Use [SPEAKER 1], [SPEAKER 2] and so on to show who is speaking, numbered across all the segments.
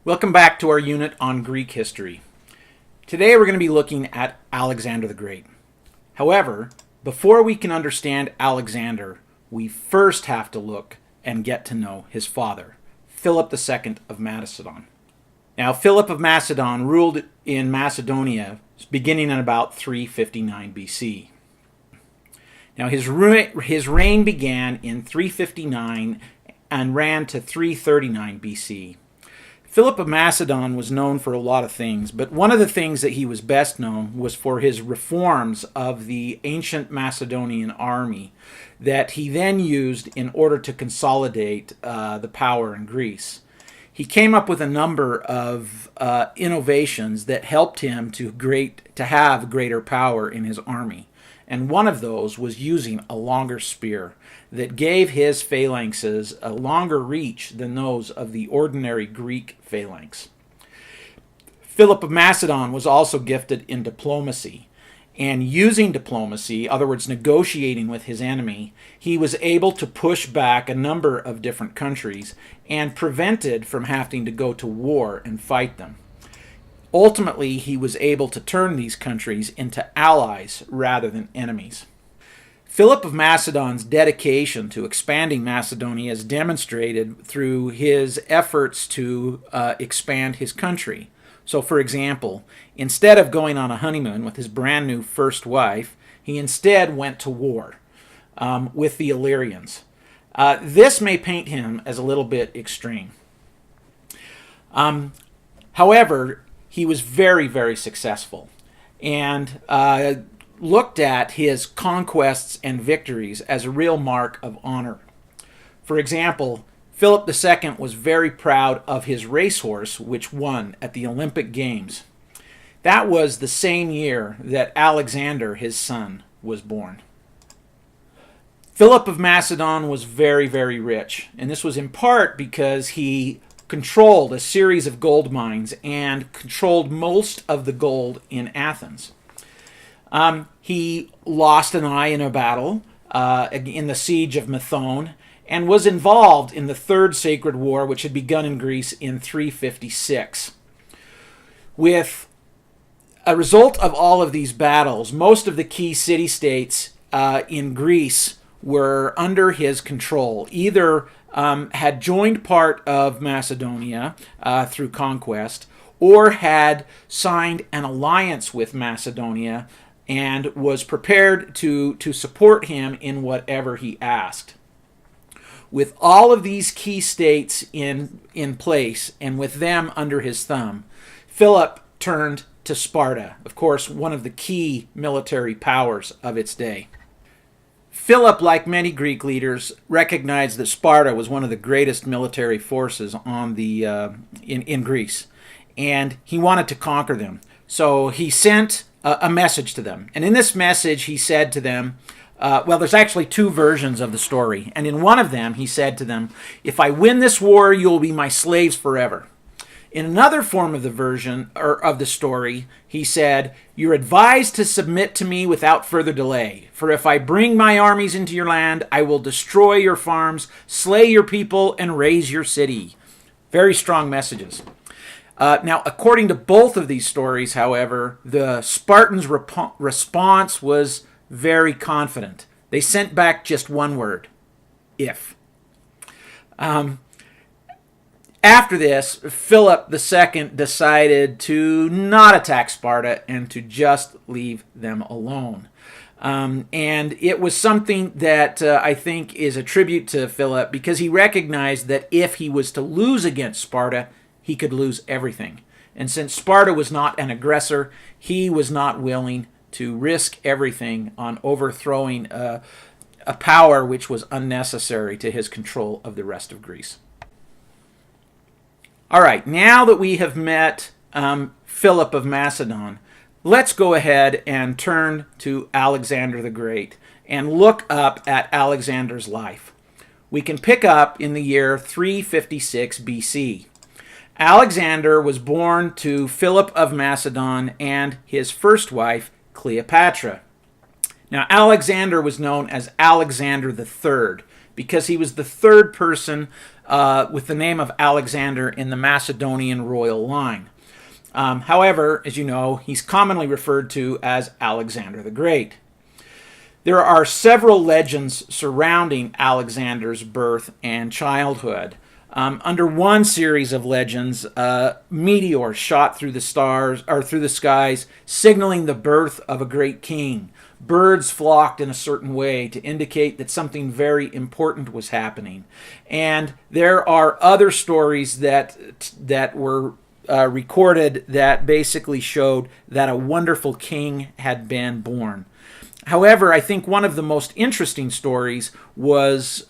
[SPEAKER 1] Welcome back to our unit on Greek history. Today we're going to be looking at Alexander the Great. However, before we can understand Alexander, we first have to look and get to know his father, Philip II of Macedon. Now, Philip of Macedon ruled in Macedonia beginning in about 359 BC. Now, his reign began in 359 and ran to 339 BC. Philip of Macedon was known for a lot of things, but one of the things that he was best known was for his reforms of the ancient Macedonian army that he then used in order to consolidate the power in Greece. He came up with a number of innovations that helped him to have greater power in his army. And one of those was using a longer spear that gave his phalanxes a longer reach than those of the ordinary Greek phalanx. Philip of Macedon was also gifted in diplomacy. And using diplomacy, in other words, negotiating with his enemy, he was able to push back a number of different countries and prevented from having to go to war and fight them. Ultimately, he was able to turn these countries into allies rather than enemies. Philip of Macedon's dedication to expanding Macedonia is demonstrated through his efforts to expand his country. So, for example, instead of going on a honeymoon with his brand new first wife, he instead went to war with the Illyrians. This may paint him as a little bit extreme. However, he was very, very successful and looked at his conquests and victories as a real mark of honor. For example, Philip II was very proud of his racehorse, which won at the Olympic Games. That was the same year that Alexander, his son, was born. Philip of Macedon was very, very rich, and this was in part because he controlled a series of gold mines and controlled most of the gold in Athens. He lost an eye in a battle in the siege of Macedon and was involved in the Third Sacred War, which had begun in Greece in 356. With a result of all of these battles, most of the key city-states in Greece were under his control, either had joined part of Macedonia through conquest, or had signed an alliance with Macedonia and was prepared to support him in whatever he asked. With all of these key states in place and with them under his thumb, Philip turned to Sparta, of course, one of the key military powers of its day. Philip, like many Greek leaders, recognized that Sparta was one of the greatest military forces in Greece, and he wanted to conquer them. So he sent a message to them. And in this message, he said to them, there's actually two versions of the story. And in one of them, he said to them, "If I win this war, you will be my slaves forever." In another form of the version, or of the story, he said, "You're advised to submit to me without further delay. For if I bring my armies into your land, I will destroy your farms, slay your people, and raze your city." Very strong messages. Now, according to both of these stories, however, the Spartans' response was very confident. They sent back just one word: if. After this, Philip II decided to not attack Sparta and to just leave them alone. And it was something that I think is a tribute to Philip, because he recognized that if he was to lose against Sparta, he could lose everything. And since Sparta was not an aggressor, he was not willing to risk everything on overthrowing a power which was unnecessary to his control of the rest of Greece. All right, now that we have met Philip of Macedon, let's go ahead and turn to Alexander the Great and look up at Alexander's life. We can pick up in the year 356 BC. Alexander was born to Philip of Macedon and his first wife, Cleopatra. Now, Alexander was known as Alexander the Third because he was the third person with the name of Alexander in the Macedonian royal line. However, as you know, he's commonly referred to as Alexander the Great. There are several legends surrounding Alexander's birth and childhood. Under one series of legends, meteors shot through the stars or through the skies, signaling the birth of a great king. Birds flocked in a certain way to indicate that something very important was happening. And there are other stories that were recorded that basically showed that a wonderful king had been born. However, I think one of the most interesting stories was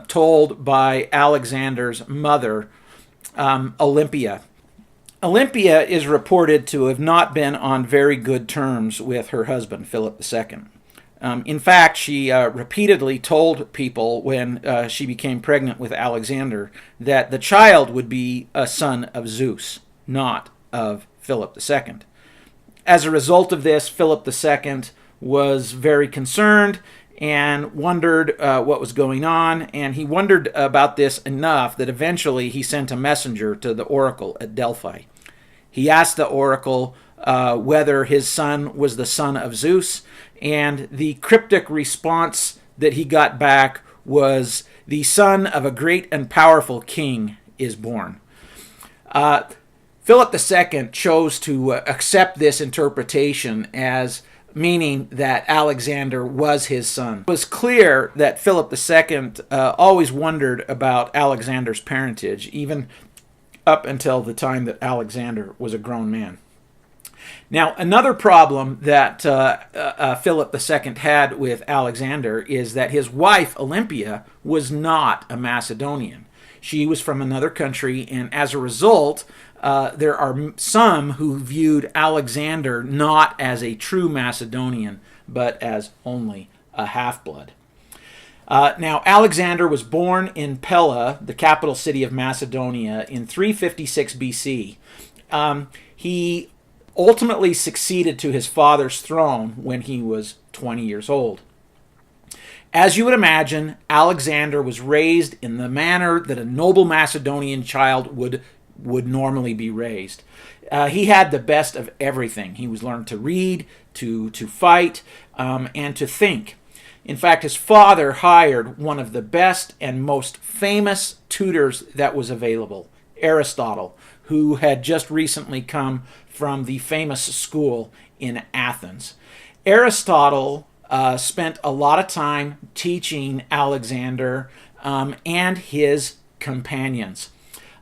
[SPEAKER 1] told by Alexander's mother, Olympia. Olympia is reported to have not been on very good terms with her husband, Philip II. In fact, she repeatedly told people when she became pregnant with Alexander that the child would be a son of Zeus, not of Philip II. As a result of this, Philip II was very concerned and wondered what was going on, and he wondered about this enough that eventually he sent a messenger to the oracle at Delphi. He asked the oracle whether his son was the son of Zeus, and the cryptic response that he got back was, "The son of a great and powerful king is born." Philip II chose to accept this interpretation as meaning that Alexander was his son. It was clear that Philip II always wondered about Alexander's parentage, even up until the time that Alexander was a grown man. Now, another problem that Philip II had with Alexander is that his wife, Olympia, was not a Macedonian. She was from another country, and as a result, there are some who viewed Alexander not as a true Macedonian, but as only a half-blood. Now, Alexander was born in Pella, the capital city of Macedonia, in 356 BC. He ultimately succeeded to his father's throne when he was 20 years old. As you would imagine, Alexander was raised in the manner that a noble Macedonian child would normally be raised. He had the best of everything. He was learned to read, to fight, and to think. In fact, his father hired one of the best and most famous tutors that was available, Aristotle, who had just recently come from the famous school in Athens. Aristotle spent a lot of time teaching Alexander and his companions.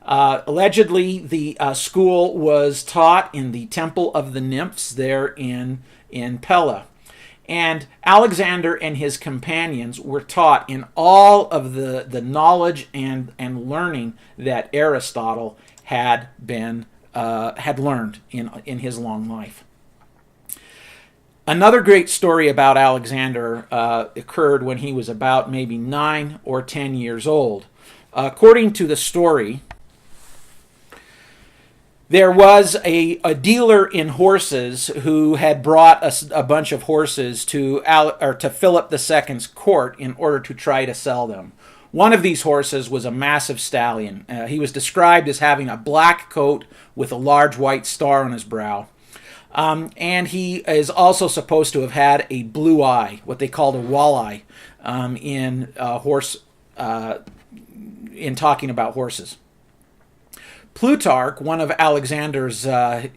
[SPEAKER 1] Allegedly, the school was taught in the Temple of the Nymphs there in Pella. And Alexander and his companions were taught in all of the knowledge and learning that Aristotle had learned in his long life. Another great story about Alexander occurred when he was about maybe 9 or 10 years old. According to the story, there was a dealer in horses who had brought a bunch of horses to Philip II's court in order to try to sell them. One of these horses was a massive stallion. He was described as having a black coat with a large white star on his brow. And he is also supposed to have had a blue eye, what they called a walleye, in talking about horses. Plutarch, one of Alexander's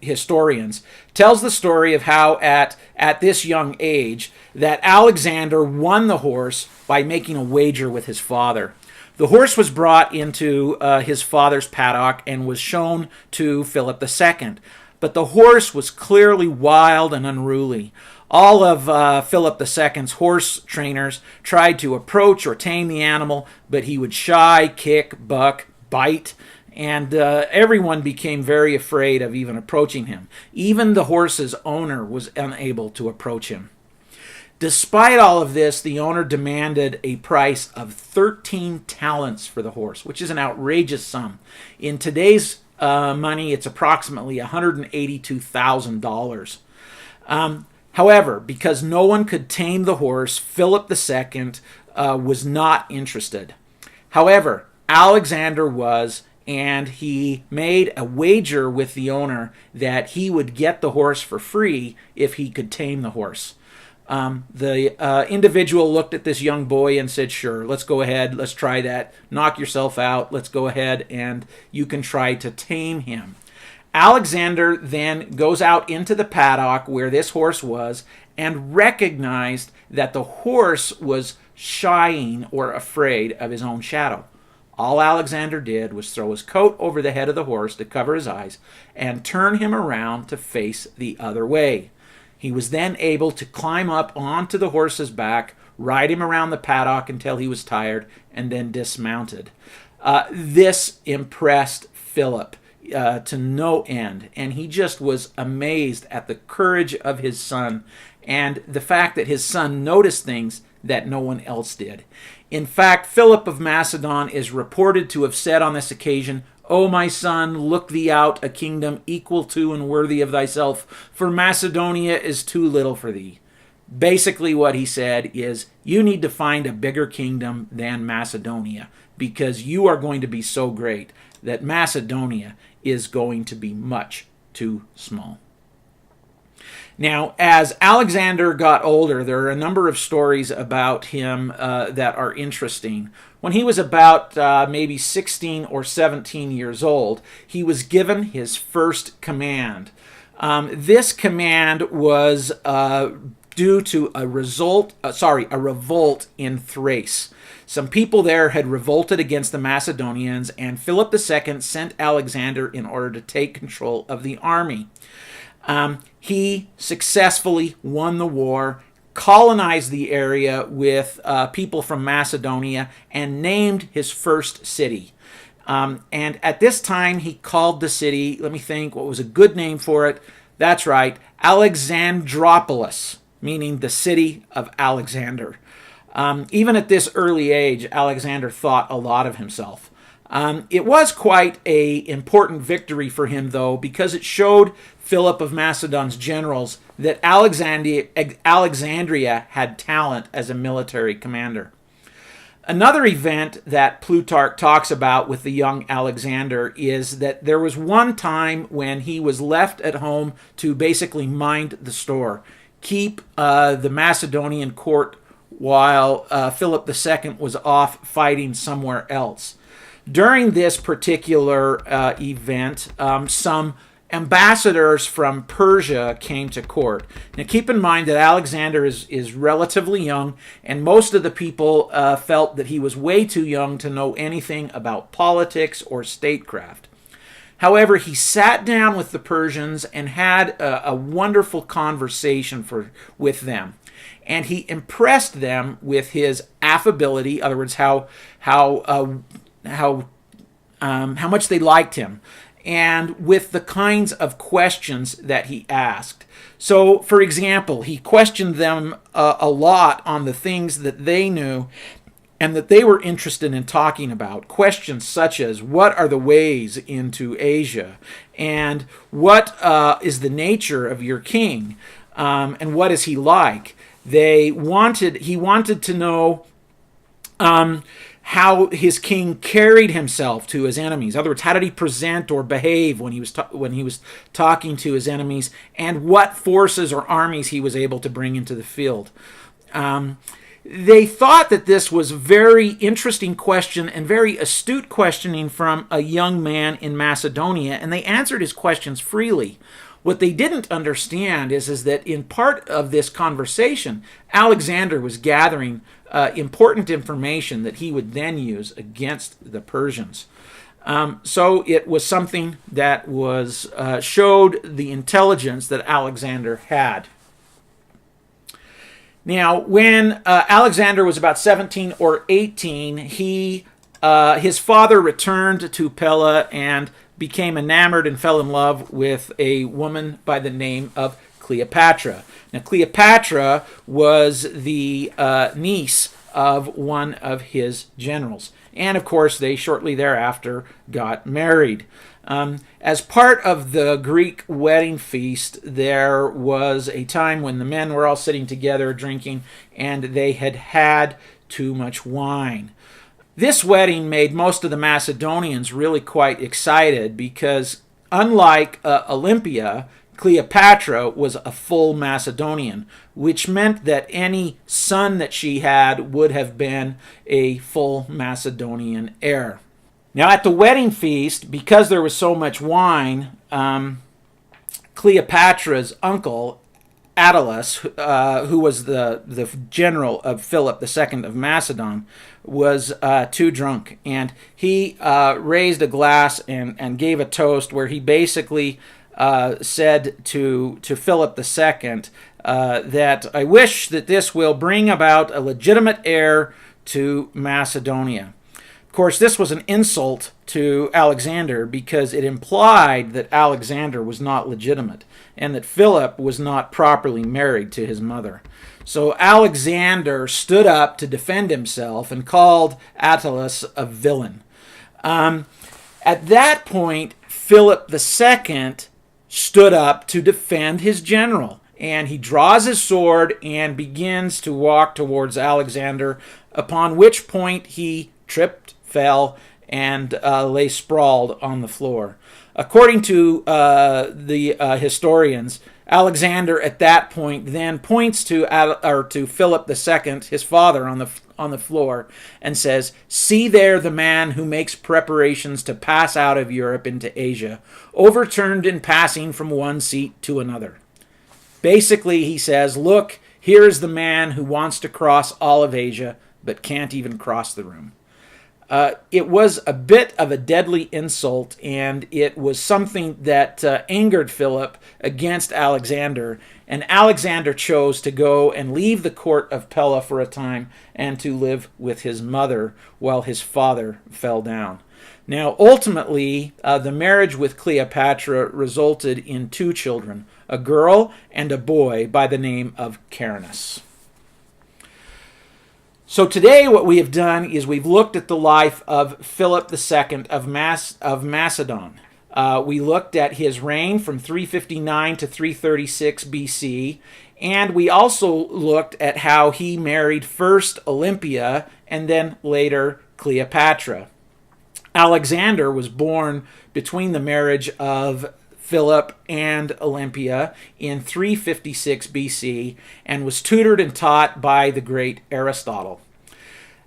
[SPEAKER 1] historians, tells the story of how at this young age that Alexander won the horse by making a wager with his father. The horse was brought into his father's paddock and was shown to Philip II. But the horse was clearly wild and unruly. All of Philip II's horse trainers tried to approach or tame the animal, but he would shy, kick, buck, bite, and everyone became very afraid of even approaching him. Even the horse's owner was unable to approach him. Despite all of this, the owner demanded a price of 13 talents for the horse, which is an outrageous sum. In today's money, it's approximately $182,000. However, because no one could tame the horse, Philip II was not interested. However, Alexander was, and he made a wager with the owner that he would get the horse for free if he could tame the horse. The individual looked at this young boy and said, sure, let's go ahead, let's try that, knock yourself out, let's go ahead and you can try to tame him. Alexander then goes out into the paddock where this horse was and recognized that the horse was shying or afraid of his own shadow. All Alexander did was throw his coat over the head of the horse to cover his eyes and turn him around to face the other way. He was then able to climb up onto the horse's back, ride him around the paddock until he was tired, and then dismounted. This impressed Philip to no end, and he just was amazed at the courage of his son and the fact that his son noticed things that no one else did. In fact, Philip of Macedon is reported to have said on this occasion, O my son, look thee out a kingdom equal to and worthy of thyself, for Macedonia is too little for thee. Basically what he said is, you need to find a bigger kingdom than Macedonia, because you are going to be so great that Macedonia is going to be much too small. Now, as Alexander got older, there are a number of stories about him that are interesting. When he was about maybe 16 or 17 years old, he was given his first command. This command was due to a revolt in Thrace. Some people there had revolted against the Macedonians, and Philip II sent Alexander in order to take control of the army. He successfully won the war, colonized the area with people from Macedonia, and named his first city. And at this time, he called the city, let me think, what was a good name for it? That's right, Alexandropolis, meaning the city of Alexander. Even at this early age, Alexander thought a lot of himself. It was quite an important victory for him, though, because it showed Philip of Macedon's generals that Alexandria had talent as a military commander. Another event that Plutarch talks about with the young Alexander is that there was one time when he was left at home to basically mind the store, keep the Macedonian court while Philip II was off fighting somewhere else. During this particular event, some ambassadors from Persia came to court. Now keep in mind that Alexander is relatively young, and most of the people felt that he was way too young to know anything about politics or statecraft. However, he sat down with the Persians and had a wonderful conversation with them. And he impressed them with his affability, in other words, how much they liked him, and with the kinds of questions that he asked. So, for example, he questioned them a lot on the things that they knew and that they were interested in talking about. Questions such as, what are the ways into Asia? And what is the nature of your king? And what is he like? He wanted to know how his king carried himself to his enemies. In other words, how did he present or behave when he was talking to his enemies, and what forces or armies he was able to bring into the field. They thought that this was a very interesting question and very astute questioning from a young man in Macedonia, and they answered his questions freely. What they didn't understand is that in part of this conversation, Alexander was gathering important information that he would then use against the Persians. So it was something that was showed the intelligence that Alexander had. Now, when Alexander was about 17 or 18, his father returned to Pella and became enamored and fell in love with a woman by the name of Cleopatra. Now, Cleopatra was the niece of one of his generals. And, of course, they shortly thereafter got married. As part of the Greek wedding feast, there was a time when the men were all sitting together drinking, and they had had too much wine. This wedding made most of the Macedonians really quite excited because, unlike Olympia, Cleopatra was a full Macedonian, which meant that any son that she had would have been a full Macedonian heir. Now, at the wedding feast, because there was so much wine, Cleopatra's uncle, Attalus, who was the general of Philip II of Macedon, was too drunk. And he raised a glass and gave a toast where he basically said to Philip II that I wish that this will bring about a legitimate heir to Macedonia. Of course, this was an insult to Alexander because it implied that Alexander was not legitimate and that Philip was not properly married to his mother. So Alexander stood up to defend himself and called Attalus a villain. At that point, Philip II stood up to defend his general, and he draws his sword and begins to walk towards Alexander, upon which point he tripped, fell, and lay sprawled on the floor. According to the historians, Alexander at that point then points to Philip II, his father, on the floor, and says, "See there the man who makes preparations to pass out of Europe into Asia, overturned in passing from one seat to another." Basically, he says, look, here is the man who wants to cross all of Asia, but can't even cross the room. It was a bit of a deadly insult, and it was something that angered Philip against Alexander, and Alexander chose to go and leave the court of Pella for a time and to live with his mother while his father fell down. Now, ultimately, the marriage with Cleopatra resulted in 2 children, a girl and a boy by the name of Carinus. So today what we have done is we've looked at the life of Philip II of Macedon. We looked at his reign from 359 to 336 BC, and we also looked at how he married first Olympia and then later Cleopatra. Alexander was born between the marriage of Philip and Olympia in 356 BC and was tutored and taught by the great Aristotle.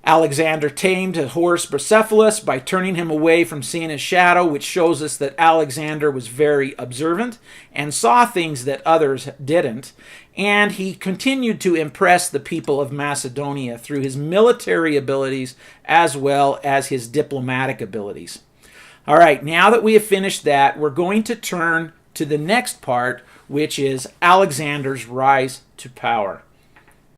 [SPEAKER 1] Alexander tamed a horse Bucephalus by turning him away from seeing his shadow, which shows us that Alexander was very observant and saw things that others didn't. And he continued to impress the people of Macedonia through his military abilities as well as his diplomatic abilities. All right, now that we have finished that, we're going to turn to the next part, which is Alexander's rise to power.